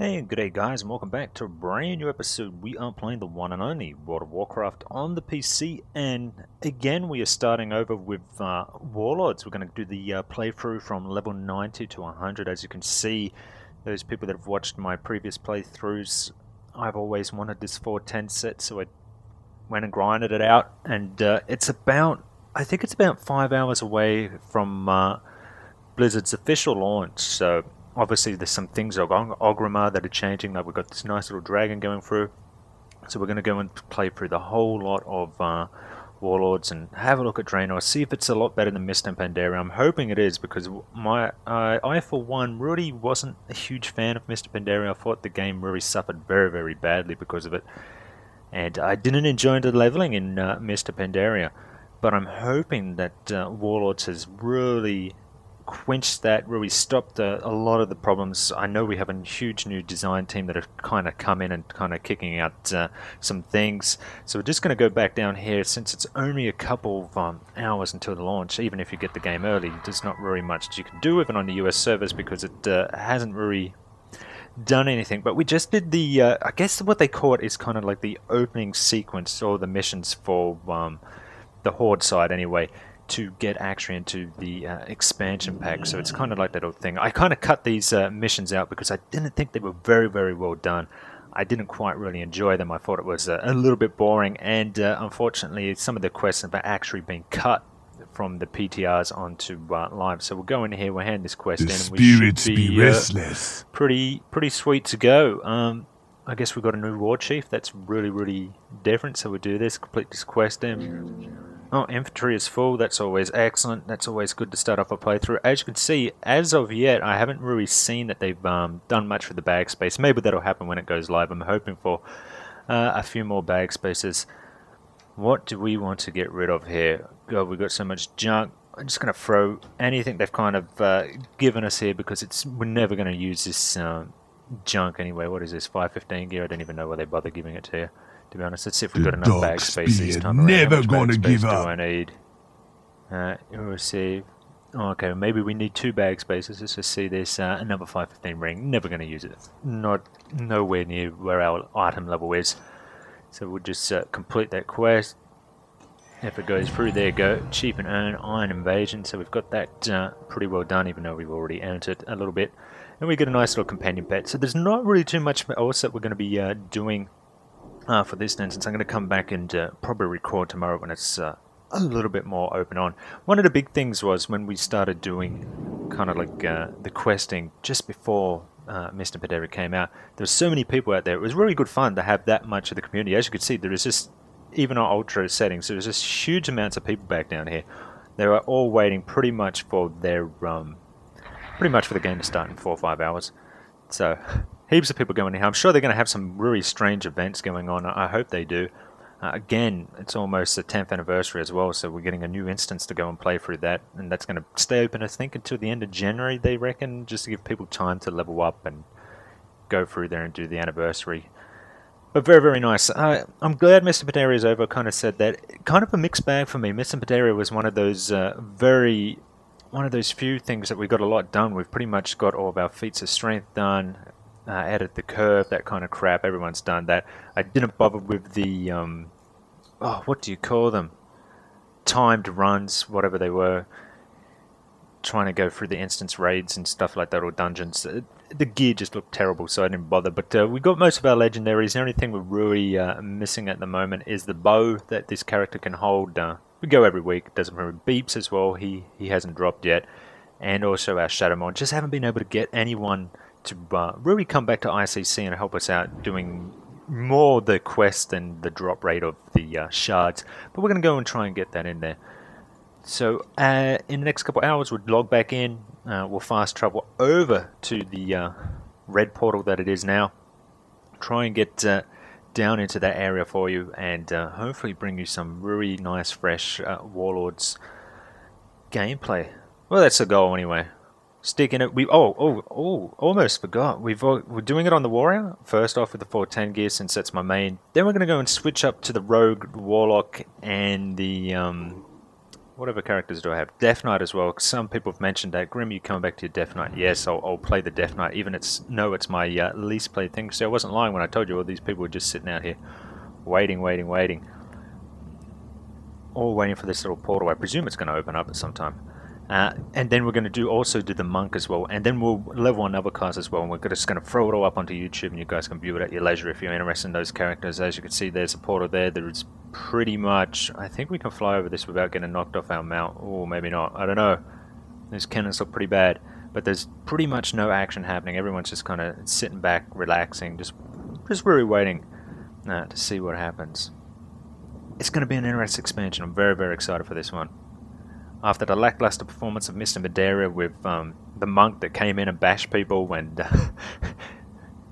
Hey, good day guys, and welcome back to a brand new episode. We are playing the one and only World of Warcraft on the PC, and again we are starting over with Warlords. We're going to do the playthrough from level 90 to 100. As you can see, those people that have watched my previous playthroughs, I've always wanted this 410 set, so I went and grinded it out, and I think it's about 5 hours away from Blizzard's official launch, so obviously there's some things of Ogrimmar that are changing, like we've got this nice little dragon going through, so we're going to go and play through the whole lot of Warlords and have a look at Draenor, see if it's a lot better than Mist and Pandaria. I'm hoping it is, because I for one really wasn't a huge fan of Mist and Pandaria. I thought the game really suffered very, very badly because of it, and I didn't enjoy the leveling in Mist and Pandaria, but I'm hoping that Warlords has really quenched that, really stopped a lot of the problems. I know we have a huge new design team that have kind of come in and kind of kicking out some things, so we're just going to go back down here. Since it's only a couple of hours until the launch, even if you get the game early, there's not really much that you can do even on the US servers, because it hasn't really done anything. But we just did the I guess what they call it is kind of like the opening sequence, or the missions for the Horde side anyway, to get actually into the expansion pack. So it's kind of like that old thing. I kind of cut these missions out because I didn't think they were very, very well done. I didn't quite really enjoy them. I thought it was a little bit boring, and unfortunately some of the quests have actually been cut from the PTRs onto live. So we'll go in here, we'll hand this quest in, and we should be restless. pretty sweet to go. I guess we've got a new war chief. That's really, really different. So we'll do this, complete this quest in. Oh, infantry is full. That's always excellent. That's always good to start off a playthrough. As you can see, as of yet, I haven't really seen that they've done much for the bag space. Maybe that'll happen when it goes live. I'm hoping for a few more bag spaces. What do we want to get rid of here? God, we've got so much junk. I'm just going to throw anything they've kind of given us here, because we're never going to use this junk anyway. What is this, 515 gear? I don't even know why they bother giving it to you, to be honest. Let's see if we've got enough bag space this time around. Never gonna give up. Do I need? Receive. Oh, okay, maybe we need 2 bag spaces. Let's just see this. Another 515 ring. Never going to use it. Nowhere near where our item level is. So we'll just complete that quest. If it goes through, there you go. Cheap and earn Iron Invasion. So we've got that pretty well done, even though we've already earned it a little bit. And we get a nice little companion pet. So there's not really too much else that we're going to be doing for this instance. I'm going to come back and probably record tomorrow when it's a little bit more open on. One of the big things was when we started doing kind of like the questing just before Mr. Pandaria came out. There were so many people out there. It was really good fun to have that much of the community. As you could see, there is just, even on ultra settings, there was just huge amounts of people back down here. They were all waiting pretty much for their pretty much for the game to start in 4 or 5 hours. So heaps of people going here. I'm sure they're going to have some really strange events going on. I hope they do. Again, it's almost the 10th anniversary as well, so we're getting a new instance to go and play through that, and that's going to stay open, I think, until the end of January, they reckon, just to give people time to level up and go through there and do the anniversary. But very, very nice. I'm glad Mr. Pandaria is over. I kind of said that. Kind of a mixed bag for me. Mr. Pandaria was one of those one of those few things that we got a lot done. We've pretty much got all of our feats of strength done. Added the curve, that kind of crap. Everyone's done that. I didn't bother with the what do you call them? Timed runs, whatever they were. Trying to go through the instance raids and stuff like that, or dungeons. The gear just looked terrible, so I didn't bother. But we got most of our legendaries. The only thing we're really missing at the moment is the bow that this character can hold. We go every week. It doesn't really beeps as well. He hasn't dropped yet. And also our Shadowmon. Just haven't been able to get anyone to really come back to ICC and help us out doing more the quest than the drop rate of the shards. But we're going to go and try and get that in there. So in the next couple of hours we'll log back in. We'll fast travel over to the red portal that it is now. Try and get down into that area for you, and hopefully bring you some really nice fresh Warlords gameplay. Well, that's the goal anyway. Sticking it. Almost forgot. We're doing it on the warrior. First off with the 410 gear, since that's my main. Then we're going to go and switch up to the rogue warlock and the whatever characters do I have? Death Knight as well. Some people have mentioned that. Grim, you coming back to your Death Knight? Yes, I'll play the Death Knight, even it's my least played thing. So I wasn't lying when I told you all these people were just sitting out here waiting. All waiting for this little portal. I presume it's going to open up at some time. And then we're going to also do the Monk as well, and then we'll level another class as well, and we're just going to throw it all up onto YouTube, and you guys can view it at your leisure if you're interested in those characters. As you can see, there's a portal there. There's pretty much, I think we can fly over this without getting knocked off our mount. Oh, maybe not. I don't know. These cannons look pretty bad, but there's pretty much no action happening. Everyone's just kind of sitting back, relaxing, just really waiting to see what happens. It's going to be an interesting expansion. I'm very, very excited for this one. After the lackluster performance of Mr. Madeira with the monk that came in and bashed people, and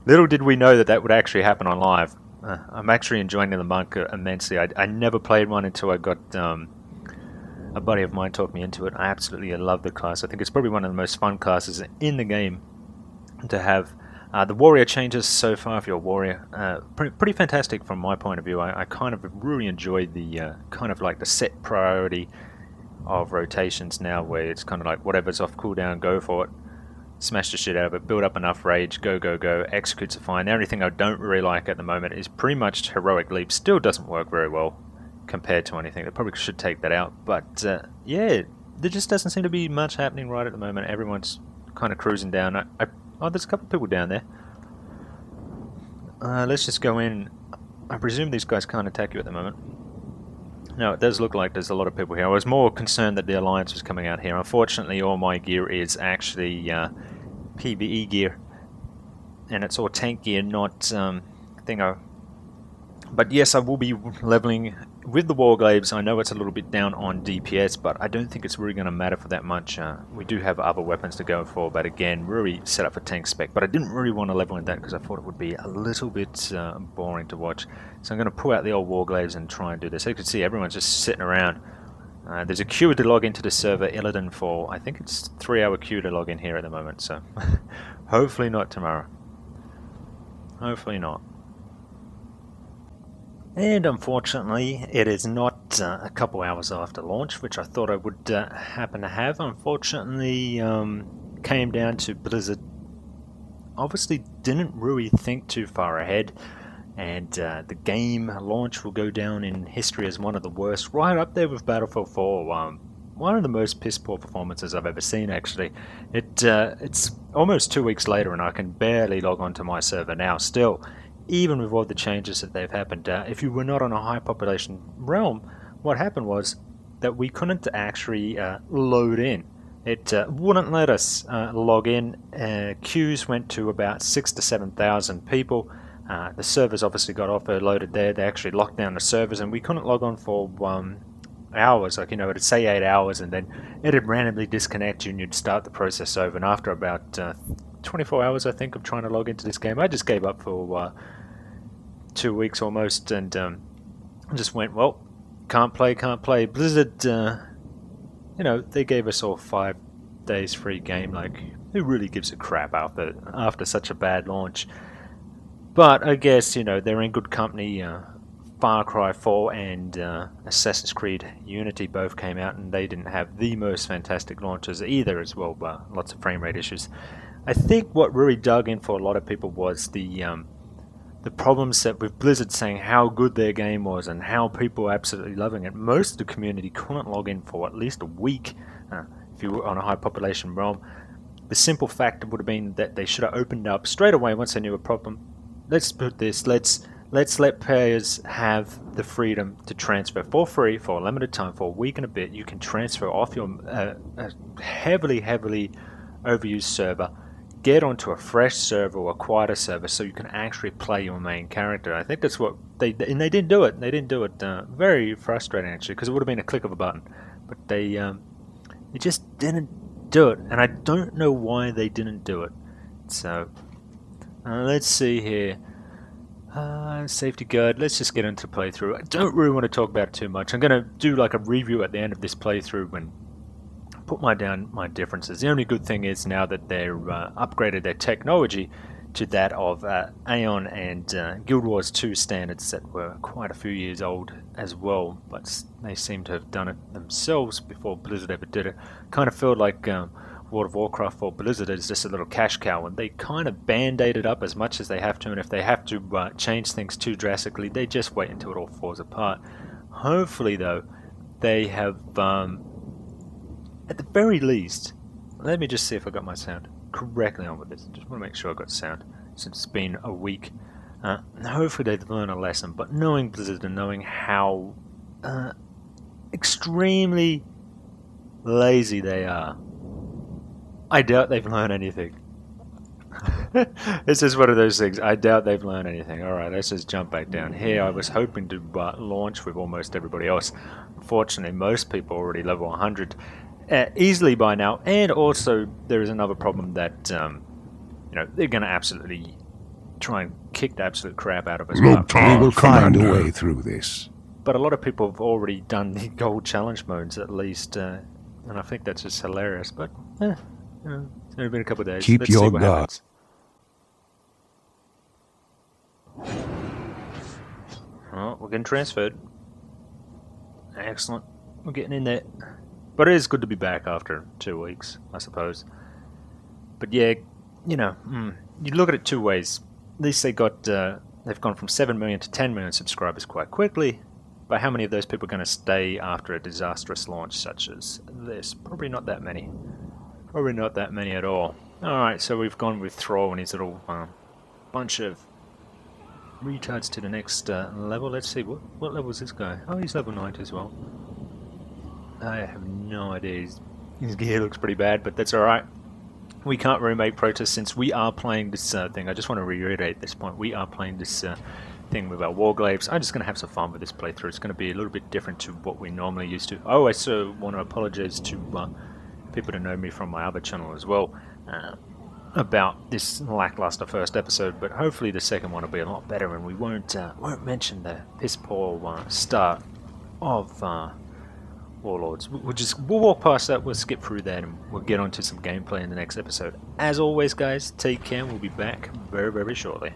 little did we know that would actually happen on live. I'm actually enjoying the monk immensely. I never played one until I got a buddy of mine talked me into it. I absolutely love the class. I think it's probably one of the most fun classes in the game to have. The warrior changes so far, if you're a warrior, pretty fantastic from my point of view. I kind of really enjoyed the kind of like the set priority of rotations now, where it's kind of like whatever's off cooldown, go for it, smash the shit out of it, build up enough rage, go, executes are fine. The only thing I don't really like at the moment is pretty much heroic leap. Still doesn't work very well compared to anything. They probably should take that out, but yeah, there just doesn't seem to be much happening right at the moment. Everyone's kind of cruising down. Oh, there's a couple of people down there. Let's just go in. I presume these guys can't attack you at the moment. No, it does look like there's a lot of people here. I was more concerned that the Alliance was coming out here. Unfortunately, all my gear is actually PvE gear. And it's all tank gear, not thingo. But yes, I will be leveling with the Warglaives. I know it's a little bit down on DPS, but I don't think it's really going to matter for that much. We do have other weapons to go for, but again, really set up for tank spec. But I didn't really want to level in that because I thought it would be a little bit boring to watch. So I'm going to pull out the old Warglaives and try and do this. As you can see, everyone's just sitting around. There's a queue to log into the server Illidan for, I think it's 3-hour queue to log in here at the moment, so hopefully not tomorrow. Hopefully not. And unfortunately, it is not a couple hours after launch, which I thought I would happen to have. Unfortunately, came down to Blizzard. Obviously, didn't really think too far ahead, and the game launch will go down in history as one of the worst, right up there with Battlefield 4. One of the most piss-poor performances I've ever seen, actually. It's almost 2 weeks later, and I can barely log onto my server now still. Even with all the changes that they've happened, if you were not on a high population realm, what happened was that we couldn't actually load in. It wouldn't let us log in. Queues went to about 6,000 to 7,000 people. The servers obviously got offloaded there. They actually locked down the servers, and we couldn't log on for hours. Like, you know, it'd say 8 hours, and then it'd randomly disconnect you, and you'd start the process over. And after about 24 hours, I think, of trying to log into this game, I just gave up for 2 weeks almost, and just went, well, can't play. Blizzard, you know, they gave us all 5 days free game. Like, who really gives a crap after such a bad launch? But I guess, you know, they're in good company. Far Cry 4 and Assassin's Creed Unity both came out, and they didn't have the most fantastic launches either as well, but lots of frame rate issues. I think what really dug in for a lot of people was the problems that with Blizzard saying how good their game was and how people were absolutely loving it. Most of the community couldn't log in for at least a week if you were on a high population realm. The simple fact would have been that they should have opened up straight away once they knew a problem. Let's put this, let's let players have the freedom to transfer for free for a limited time, for a week and a bit. You can transfer off your heavily overused server, get onto a fresh server or a quieter server so you can actually play your main character. I think that's what they didn't do it. They didn't do it. Very frustrating, actually, because it would have been a click of a button. But they just didn't do it, and I don't know why they didn't do it. So let's see here. Safety guard. Let's just get into the playthrough. I don't really want to talk about it too much. I'm going to do like a review at the end of this playthrough and put my differences. The only good thing is now that they're upgraded their technology, to that of Aeon and Guild Wars 2 standards that were quite a few years old as well, but they seem to have done it themselves before Blizzard ever did it. Kind of felt like World of Warcraft for Blizzard is just a little cash cow, and they kind of band-aid it up as much as they have to, and if they have to change things too drastically, they just wait until it all falls apart. Hopefully, though, they have, at the very least, let me just see if I got my sound correctly on with this. Just want to make sure I got sound since it's been a week. Hopefully they've learned a lesson, but knowing Blizzard and knowing how extremely lazy they are, I doubt they've learned anything. It's just one of those things. I doubt they've learned anything. Alright, let's just jump back down here. I was hoping to launch with almost everybody else. Unfortunately, most people are already level 100 easily by now, and also there is another problem that you know, they're going to absolutely try and kick the absolute crap out of us. We will find a way through this. But a lot of people have already done the gold challenge modes at least, and I think that's just hilarious. But you know, it's only been a couple of days. Keep Let's your see what guard. happens. Oh, we're getting transferred. Excellent. We're getting in there. But it is good to be back after 2 weeks, I suppose. But yeah, you know, you look at it two ways. At least they've gone from 7 million to 10 million subscribers quite quickly. But how many of those people are going to stay after a disastrous launch such as this? Probably not that many. Probably not that many at all. Alright, so we've gone with Thrall and his little bunch of retards to the next level. Let's see, what level is this guy? Oh, he's level 90 as well. I have no idea. His gear looks pretty bad, but that's alright. We can't really make protests since we are playing this thing. I just want to reiterate this point. We are playing this thing with our Warglaives. I'm just going to have some fun with this playthrough. It's going to be a little bit different to what we normally used to. Oh, I also want to apologize to people that know me from my other channel as well about this lackluster first episode, but hopefully the second one will be a lot better, and we won't mention the piss poor start of Warlords. We'll walk past that, we'll skip through that, and we'll get onto some gameplay in the next episode. As always, guys, take care, and we'll be back very, very shortly.